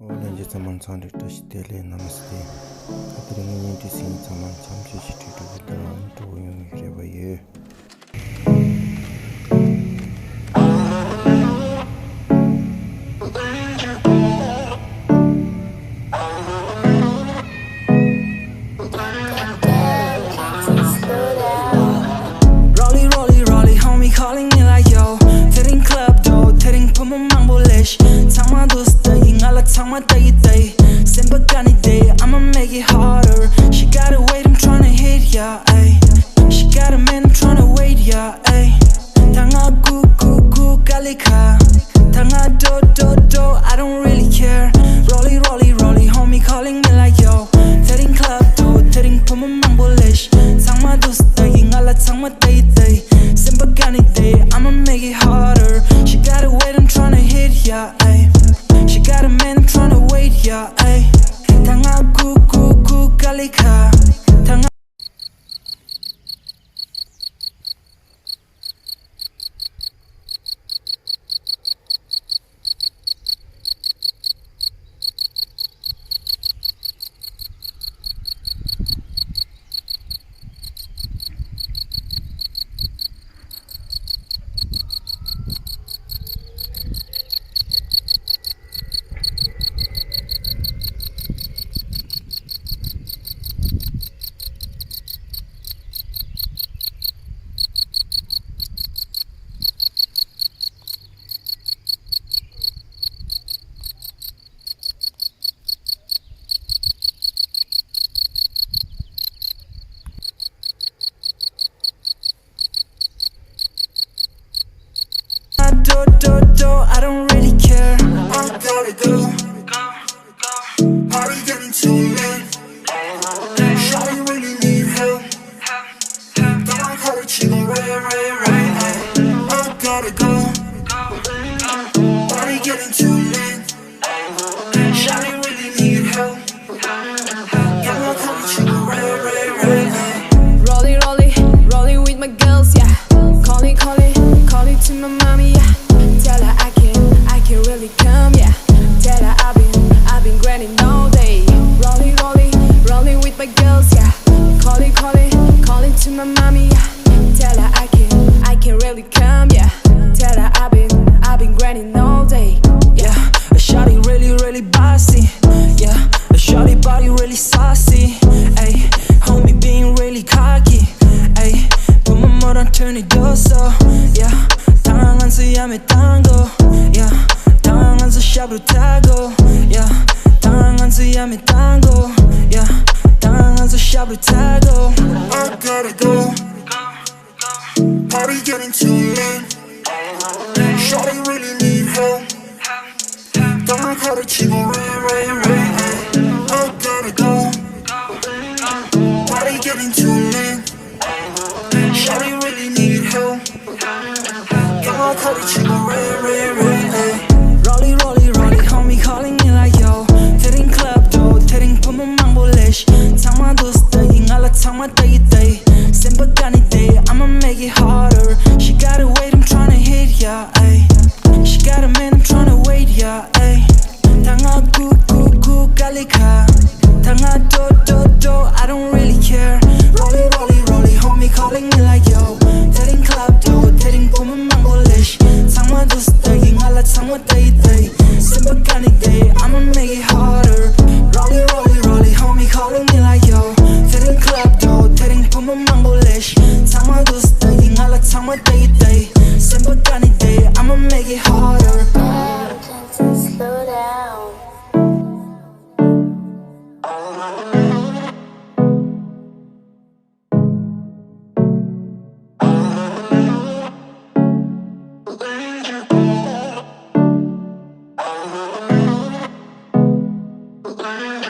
Orange zaman sounded to stele namaste. Katringi to sing zaman chamchi to the to you. Rolly, homie calling me like yo. Tearing club door, tearing put my mang bullish. Tang my dosta, ying ala tang my day. Simba gani day, I'ma make it harder. She gotta wait, I'm tryna hit ya, ayy. She got a man, I'm tryna wait ya, ayy. Tanga gu kalika. Tanga do, I don't really care. Rolly, homie calling me like yo. Tearing club door, tearing put my mang bullish. Tang my dosta, ying ala tang my day. Simba gani day, I'ma make it harder. She gotta wait, I'm tryna hit ya, ayy. She got a man, I'm tryna wait ya, ayy. Tanga gu kalika. Tanga do, I don't really care. I gotta go. Party getting too late. Shawty really need help. Don't call it chico, Ray. I gotta go. Party getting too late. Shawty really need help. Don't call it chico, Ray. Rolling with my girls, yeah. Call it to my mommy, yeah. Tell her I can really come, yeah. Tell her I've been grinding all day. Rolling with my girls, yeah. Call it to my mommy, yeah. Tell her I can really come, yeah. Tell her I've been grinding all day, Yeah, a shawty really bossy. Yeah, a shawty body really saucy. Ayy, homie being really cocky. Ayy, put my mouth on turn it so. Yeah, 당황한서 야매 tango. Yeah, 당황한서 샵으로 타고. Yeah, 당황한서 야매 tango. Yeah, 당황한서 샵으로 타고. I gotta go. Party getting too late. Shawty really need help. Don't call it chico, Ray. I gotta go. Party getting too late. Shawty really need help. Don't call it chico, Ray. Rolly, homie calling me like yo. Tearing club door, tearing put my mang bullish. Tang my dosta, ying ala tang my day. Simba gani day, I'ma make it harder. She gotta wait, I'm tryna hit ya, ayy. She got a man, I'm tryna wait ya, ayy. Tanga gu kalika. Tanga